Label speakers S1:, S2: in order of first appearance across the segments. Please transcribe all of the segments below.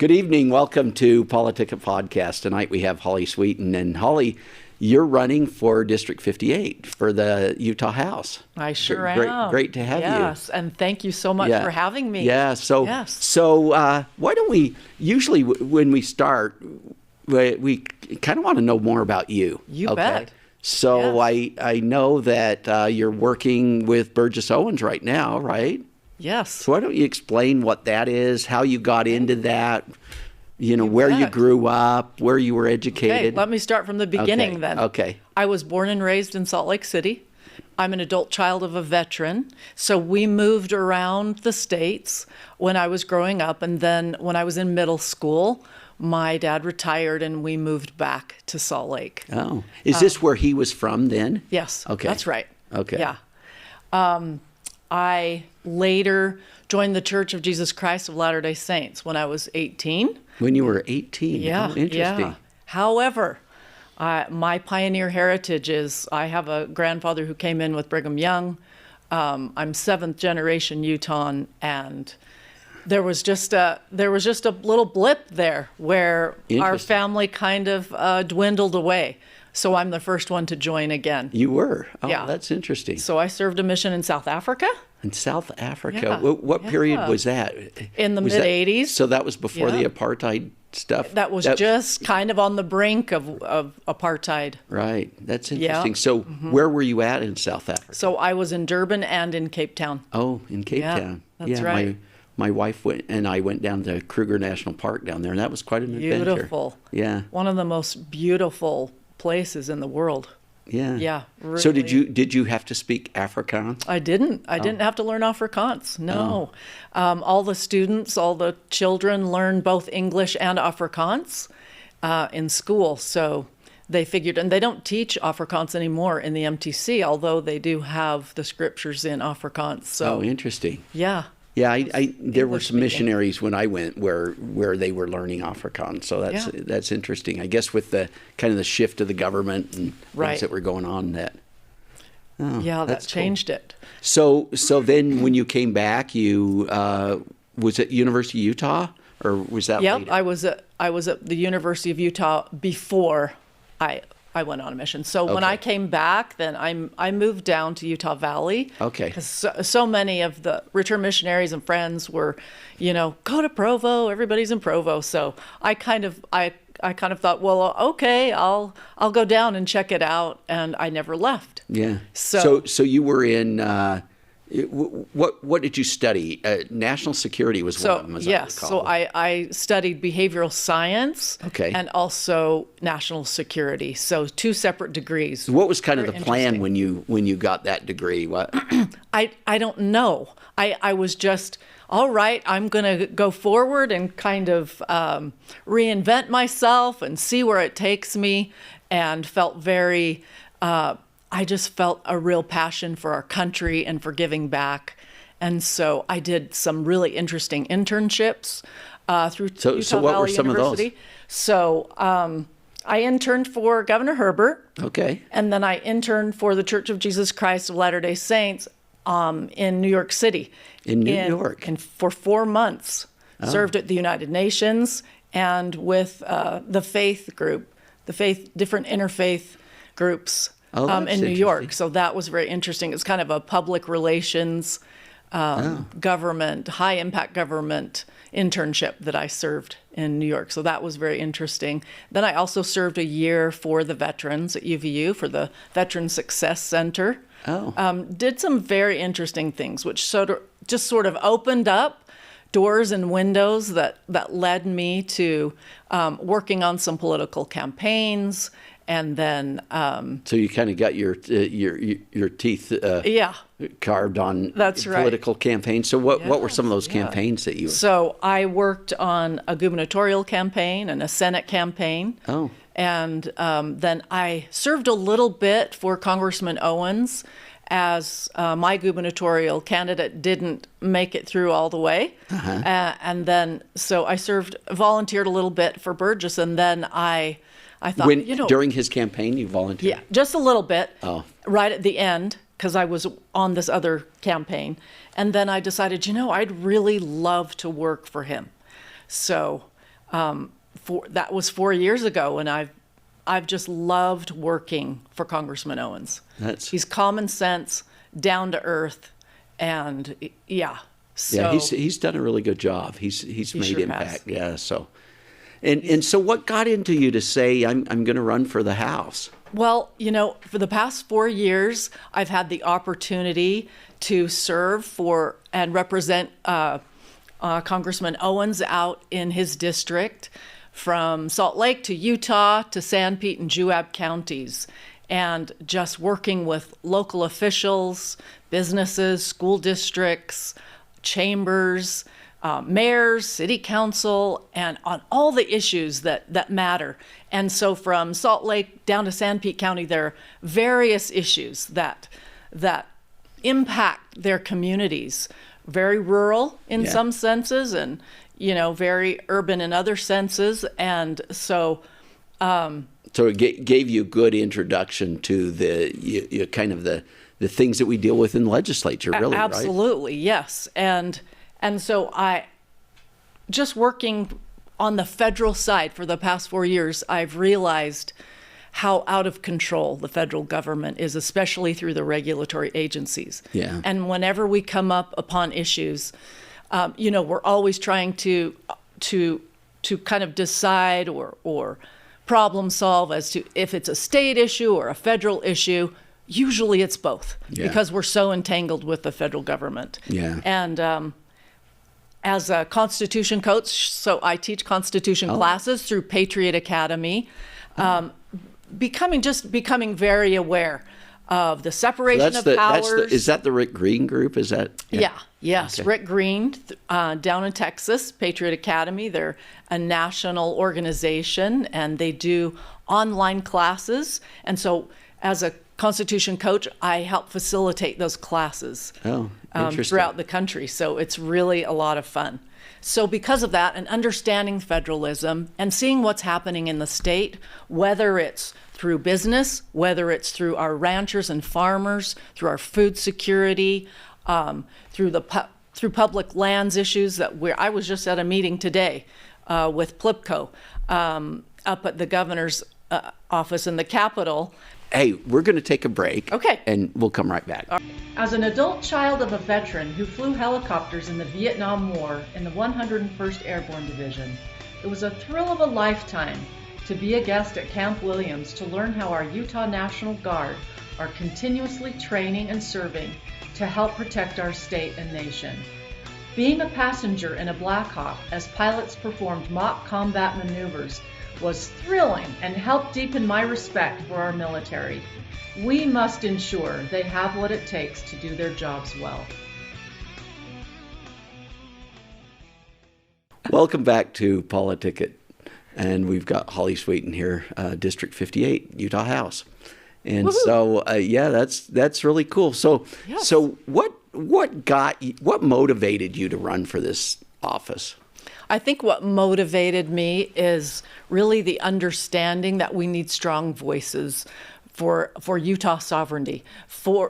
S1: Good evening. Welcome to PoliticIt Podcast. Tonight we have Holly Sweeten. And Holly, you're running for District 58 for the Utah House.
S2: I sure am.
S1: Great to have you.
S2: Yes, and thank you so much for having me.
S1: Yeah, so why don't we, usually when we start, we kind of want to know more about you.
S2: You bet.
S1: So
S2: yes.
S1: I know that you're working with Burgess Owens right now, right?
S2: Yes.
S1: So why don't you explain what that is, how you got into that, where you grew up, where you were educated.
S2: Okay, let me start from the beginning then.
S1: Okay.
S2: I was born and raised in Salt Lake City. I'm an adult child of a veteran. So we moved around the states when I was growing up. And then when I was in middle school, my dad retired and we moved back to Salt Lake.
S1: Oh, is this where he was from then?
S2: Yes.
S1: Okay.
S2: That's right.
S1: Okay.
S2: Yeah. I later joined the Church of Jesus Christ of Latter-day Saints when I was 18.
S1: When you were 18?
S2: Yeah.
S1: Oh, interesting.
S2: Yeah. However, my pioneer heritage is I have a grandfather who came in with Brigham Young. I'm seventh generation Utahn, and there was just a little blip there where our family kind of dwindled away. So I'm the first one to join again.
S1: You were? Oh,
S2: yeah.
S1: That's interesting.
S2: So I served a mission in South Africa.
S1: In South Africa?
S2: Yeah.
S1: What period was that?
S2: In the mid-'80s.
S1: So that was before the apartheid stuff?
S2: That was just kind of on the brink of apartheid.
S1: Right. That's interesting.
S2: Yeah.
S1: So where were you at in South Africa?
S2: So I was in Durban and in Cape Town.
S1: Oh, in Cape Town.
S2: That's right.
S1: My wife and I went down to Kruger National Park down there, and that was quite an adventure.
S2: Beautiful.
S1: Yeah.
S2: One of the most beautiful places in the world.
S1: Yeah.
S2: Yeah. Really.
S1: So did you have to speak Afrikaans?
S2: I didn't. I didn't have to learn Afrikaans. No. All the students, all the children learn both English and Afrikaans in school. So they figured, and they don't teach Afrikaans anymore in the MTC, although they do have the scriptures in Afrikaans. So
S1: interesting.
S2: Yeah.
S1: Yeah, there were some missionaries when I went where they were learning Afrikaans, so that's interesting. I guess with the kind of the shift of the government and things that were going on, that
S2: changed it.
S1: So then when you came back, you was at University of Utah, or was that later?
S2: I was at the University of Utah before I went on a mission. So when I came back, then I moved down to Utah Valley. Okay. Because so many of the return missionaries and friends were, go to Provo. Everybody's in Provo. So I kind of thought, well, okay, I'll go down and check it out, and I never left.
S1: Yeah. So you were in. What did you study? National security was one of them, as I recall.
S2: So I studied behavioral science and also national security. So two separate degrees.
S1: So what was kind of the plan when you got that degree? What?
S2: I don't know. I was just, all right, I'm going to go forward and kind of reinvent myself and see where it takes me, and felt very... I just felt a real passion for our country and for giving back. And so I did some really interesting internships through Utah
S1: so what
S2: Valley
S1: were some
S2: University.
S1: of those?
S2: So I interned for Governor Herbert.
S1: Okay.
S2: And then I interned for the Church of Jesus Christ of Latter-day Saints in New York City.
S1: In New York?
S2: And for 4 months. Served at the United Nations and with the faith group, different interfaith groups. In New York. So that was very interesting. It's kind of a public relations, government, high impact government internship that I served in New York. So that was very interesting. Then I also served a year for the veterans at UVU for the Veteran Success Center. Did some very interesting things, which sort of opened up doors and windows that led me to working on some political campaigns. And then,
S1: so you kind of got your teeth carved on political campaigns. So what were some of those campaigns that you?
S2: So I worked on a gubernatorial campaign and a Senate campaign. Oh. And then I served a little bit for Congressman Owens, as my gubernatorial candidate didn't make it through all the way. And then, so I volunteered a little bit for Burgess, and then I thought,
S1: during his campaign, you volunteered?
S2: Yeah, just a little bit. Oh. Right at the end, because I was on this other campaign. And then I decided, I'd really love to work for him. So That was 4 years ago, and I've just loved working for Congressman Owens. He's common sense, down to earth, and yeah. So,
S1: yeah, he's done a really good job. He's made
S2: sure
S1: impact.
S2: has.
S1: Yeah. So, and so, what got into you to say I'm going to run for the House?
S2: Well, for the past 4 years, I've had the opportunity to serve for and represent Congressman Owens out in his district, from Salt Lake to Utah to San Pete and Juab counties, and just working with local officials, businesses, school districts, chambers, mayors, city council, and on all the issues that matter. And so from Salt Lake down to San Pete County, there are various issues that impact their communities. Very rural in some senses, and very urban in other senses. And so
S1: so it gave you a good introduction to the kind of the things that we deal with in the legislature, really,
S2: absolutely, right? Yes. And so I, just working on the federal side for the past 4 years, I've realized how out of control the federal government is, especially through the regulatory agencies.
S1: Yeah.
S2: And whenever we come up upon issues, we're always trying to kind of decide or problem solve as to if it's a state issue or a federal issue. Usually it's both, because we're so entangled with the federal government.
S1: Yeah.
S2: And as a Constitution coach, so I teach Constitution classes through Patriot Academy, becoming very aware of the separation of powers.
S1: Is that the Rick Green group? Is that?
S2: Yeah. Yes. Okay. Rick Green down in Texas, Patriot Academy. They're a national organization, and they do online classes. And so as a Constitution coach, I help facilitate those classes throughout the country. So it's really a lot of fun. So because of that, and understanding federalism and seeing what's happening in the state, whether it's through business, whether it's through our ranchers and farmers, through our food security, through public lands issues I was just at a meeting today with PLIPCO up at the governor's office in the Capitol.
S1: Hey, we're going to take a break.
S2: Okay.
S1: And we'll come right back.
S2: As an adult child of a veteran who flew helicopters in the Vietnam War in the 101st Airborne Division, it was a thrill of a lifetime to be a guest at Camp Williams to learn how our Utah National Guard are continuously training and serving to help protect our state and nation. Being a passenger in a Black Hawk as pilots performed mock combat maneuvers was thrilling and helped deepen my respect for our military. We must ensure they have what it takes to do their jobs well. Welcome back to PoliticIt, and we've got Holly Sweeten here, District 58, Utah House. And Woo-hoo. So, that's really cool. So, yes. So what motivated you to run for this office? I think what motivated me is really the understanding that we need strong voices for Utah sovereignty,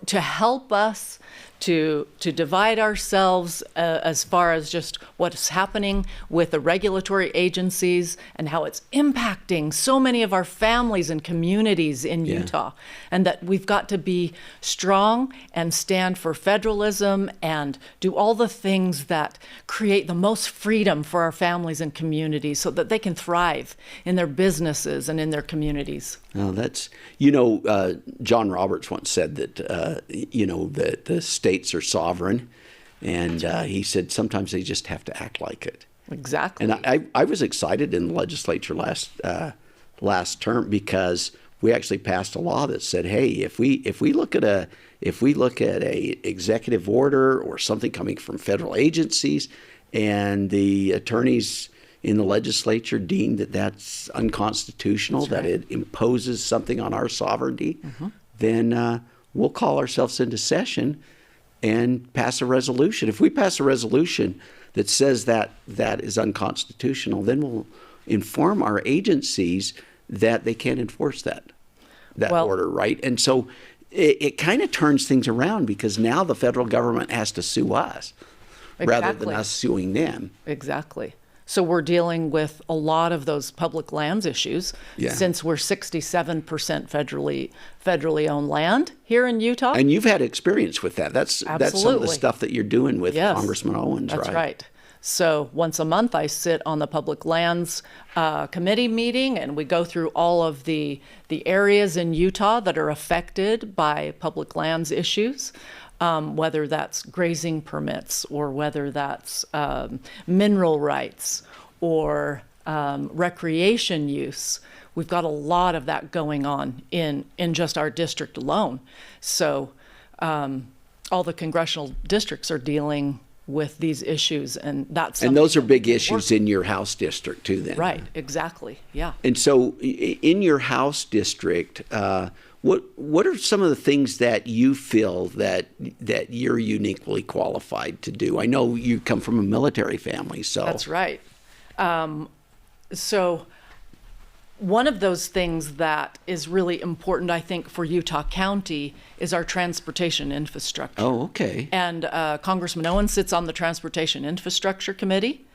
S2: to help us to divide ourselves as far as just what's happening with the regulatory agencies and how it's impacting so many of our families and communities in Utah, and that we've got to be strong and stand for federalism and do all the things that create the most freedom for our families and communities so that they can thrive in their businesses and in their communities. Oh, that's, John Roberts once said that, that the states are sovereign, and he said sometimes they just have to act like it. Exactly. And I was excited in the legislature last term because we actually passed a law that said, hey, if we look at a executive order or something coming from federal agencies, and the attorneys in the legislature deemed that that's unconstitutional, that it imposes something on our sovereignty, then we'll call ourselves into session and pass a resolution. If we pass a resolution that says that is unconstitutional, then we'll inform our agencies that they can't enforce that order, right? And so it kind of turns things around, because now the federal government has to sue us rather than us suing them. Exactly. So we're dealing with a lot of those public lands issues since we're 67% federally owned land here in Utah.
S1: And you've had experience with that. That's some of the stuff that you're doing with Congressman Owens,
S2: right? That's right. So once a month, I sit on the Public Lands Committee meeting, and we go through all of the areas in Utah that are affected by public lands issues, whether that's grazing permits or whether that's mineral rights or recreation use. We've got a lot of that going on in just our district alone. So all the congressional districts are dealing with these issues, and
S1: those are big issues in your House district too, then.
S2: Right, exactly, yeah.
S1: And so in your House district, what are some of the things that you feel that you're uniquely qualified to do? I know you come from a military family, so.
S2: That's right. So one of those things that is really important, I think, for Utah County is our transportation infrastructure.
S1: Oh, okay.
S2: And Congressman Owens sits on the Transportation Infrastructure Committee,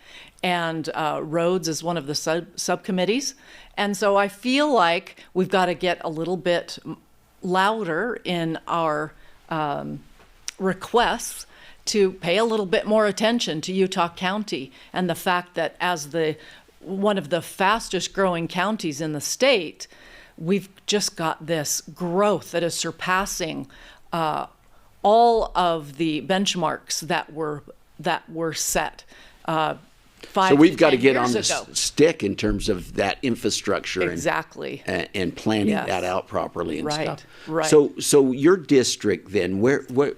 S2: and Roads is one of the subcommittees. And so I feel like we've got to get a little bit louder in our requests to pay a little bit more attention to Utah County and the fact that as one of the fastest growing counties in the state, we've just got this growth that is surpassing all of the benchmarks that were set 5
S1: So we've got to get on
S2: the
S1: stick in terms of that infrastructure
S2: exactly
S1: and planning that out properly and stuff.
S2: Right.
S1: So your district then, what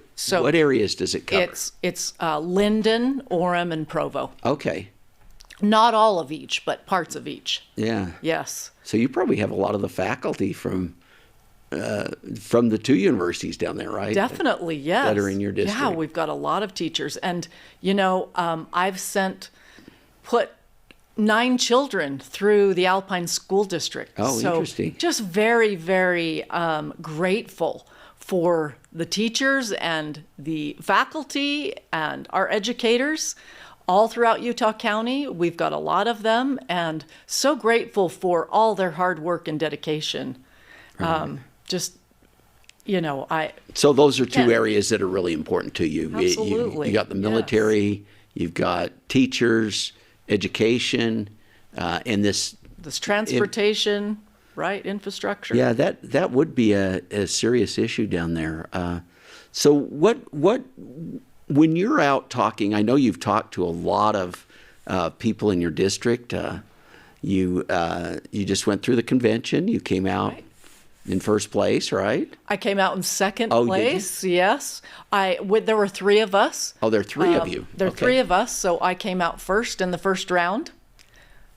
S1: areas does it cover?
S2: It's Linden, Orem, and Provo.
S1: Okay.
S2: Not all of each, but parts of each.
S1: Yeah.
S2: Yes.
S1: So you probably have a lot of the faculty from the two universities down there, right?
S2: Definitely, yes.
S1: That are in your district.
S2: Yeah, we've got a lot of teachers. And, I've put 9 children through the Alpine School District.
S1: Oh,
S2: so
S1: interesting.
S2: Just very, very grateful for the teachers and the faculty and our educators all throughout Utah County. We've got a lot of them, and so grateful for all their hard work and dedication.
S1: Right. So those are two areas that are really important to you.
S2: Absolutely.
S1: You got the military, you've got teachers, education, and this
S2: transportation, right? Infrastructure.
S1: Yeah, that would be a serious issue down there. So what when you're out talking, I know you've talked to a lot of people in your district. You just went through the convention. You came out in first place, right?
S2: I came out in second place. Did you? Yes. There were 3 of us.
S1: Oh, there are 3 of you.
S2: There are 3 of us. So I came out first in the first round,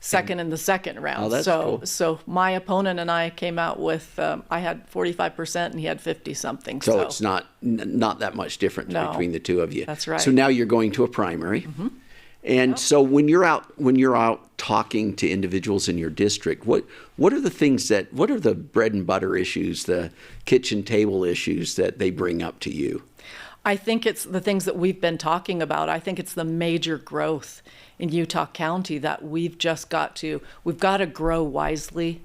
S2: second in the second round.
S1: Oh, that's cool.
S2: So my opponent and I came out with I had 45% and he had 50-something.
S1: So it's not that much difference between the two of you.
S2: That's right.
S1: So now you're going to a primary. Mm-hmm. And so when you're out talking to individuals in your district, what are the bread and butter issues, the kitchen table issues that they bring up to you?
S2: I think it's the things that we've been talking about. I think it's the major growth in Utah County that we've got to grow wisely.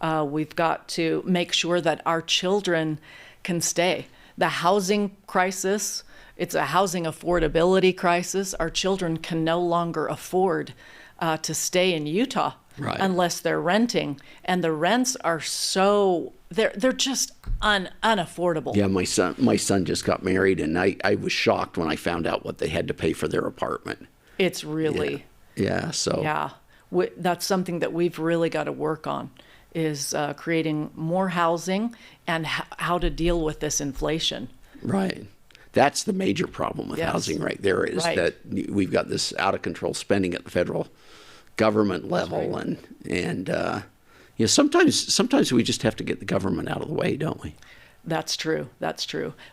S2: We've got to make sure that our children can stay. The housing crisis, it's a housing affordability crisis. Our children can no longer afford to stay in Utah unless they're renting, and the rents are they're just unaffordable.
S1: Yeah, my son just got married, and I was shocked when I found out what they had to pay for their apartment.
S2: It's really
S1: that's
S2: something that we've really got to work on, is creating more housing and how to deal with this inflation.
S1: Right. That's the major problem with housing right there, is that we've got this out of control spending at the federal government level, and sometimes we just have to get the government out of the way, don't we?
S2: That's true.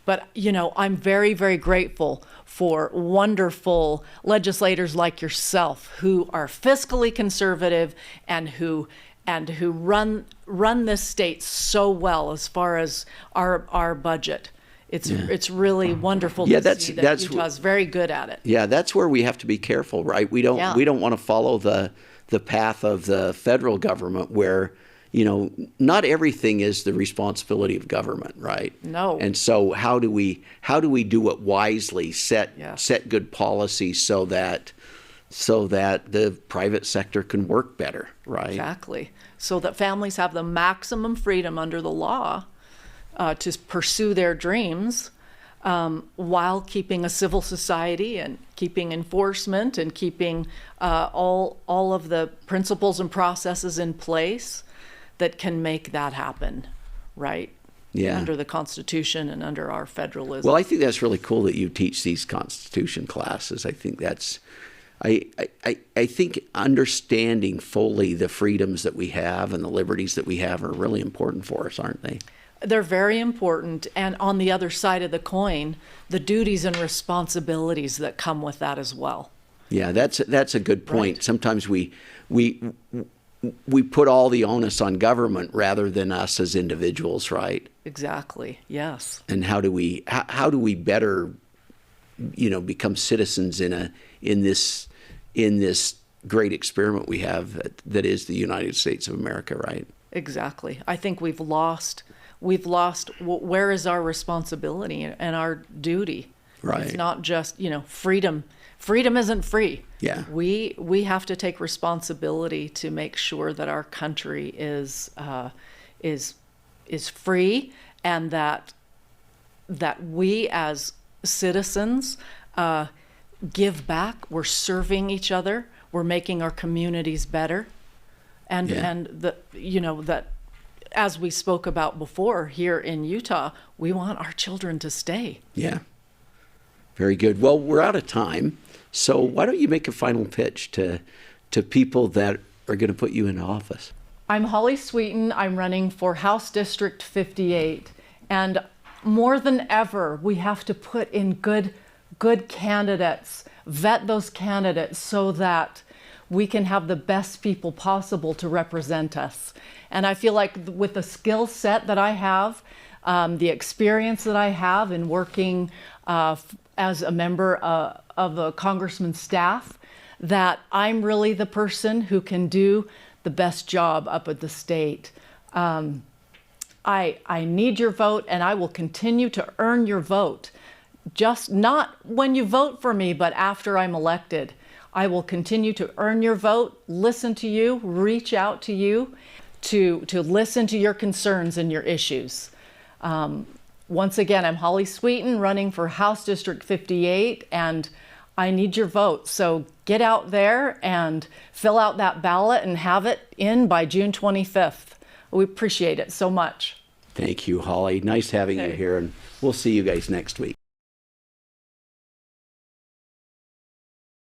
S2: But, I'm very, very grateful for wonderful legislators like yourself who are fiscally conservative and who run this state so well as far as our budget. It's really wonderful
S1: Yeah,
S2: to see that Utah's very good at it.
S1: Yeah, that's where we have to be careful, right? We don't want to follow the path of the federal government where, not everything is the responsibility of government, right?
S2: No.
S1: And so how do we do it wisely, set good policies so that the private sector can work better, right?
S2: Exactly. So that families have the maximum freedom under the law to pursue their dreams while keeping a civil society and keeping enforcement and keeping all of the principles and processes in place that can make that happen, right?
S1: Yeah.
S2: Under the Constitution and under our federalism.
S1: Well, I think that's really cool that you teach these Constitution classes. I think that's, I think understanding fully the freedoms that we have and the liberties that we have are really important for us, aren't they?
S2: They're very important. And on the other side of the coin, the duties and responsibilities that come with that as well.
S1: Yeah, that's a good point.
S2: Right.
S1: Sometimes we put all the onus on government rather than us as individuals, right?
S2: Exactly. Yes.
S1: And how do we better, become citizens in this great experiment we have that is the United States of America, right?
S2: Exactly. I think we've lost where is our responsibility and our duty?
S1: Right.
S2: It's not just, freedom. Freedom isn't free.
S1: Yeah.
S2: We have to take responsibility to make sure that our country is free, and that we as citizens give back. We're serving each other. We're making our communities better, and that as we spoke about before here in Utah, we want our children to stay.
S1: Yeah. Very good. Well, we're out of time. So why don't you make a final pitch to people that are going to put you in office?
S2: I'm Holly Sweeten. I'm running for House District 58. And more than ever, we have to put in good candidates, vet those candidates so that we can have the best people possible to represent us. And I feel like with the skill set that I have, the experience that I have in working as a member of a congressman's staff, that I'm really the person who can do the best job up at the state. I need your vote, and I will continue to earn your vote. Just not when you vote for me, but after I'm elected. I will continue to earn your vote, listen to you, reach out to you, to listen to your concerns and your issues. Once again, I'm Holly Sweeten, running for House District 58, and I need your vote. So get out there and fill out that ballot and have it in by June 25th. We appreciate it so much.
S1: Thank you, Holly. Nice having you here, and we'll see you guys next week.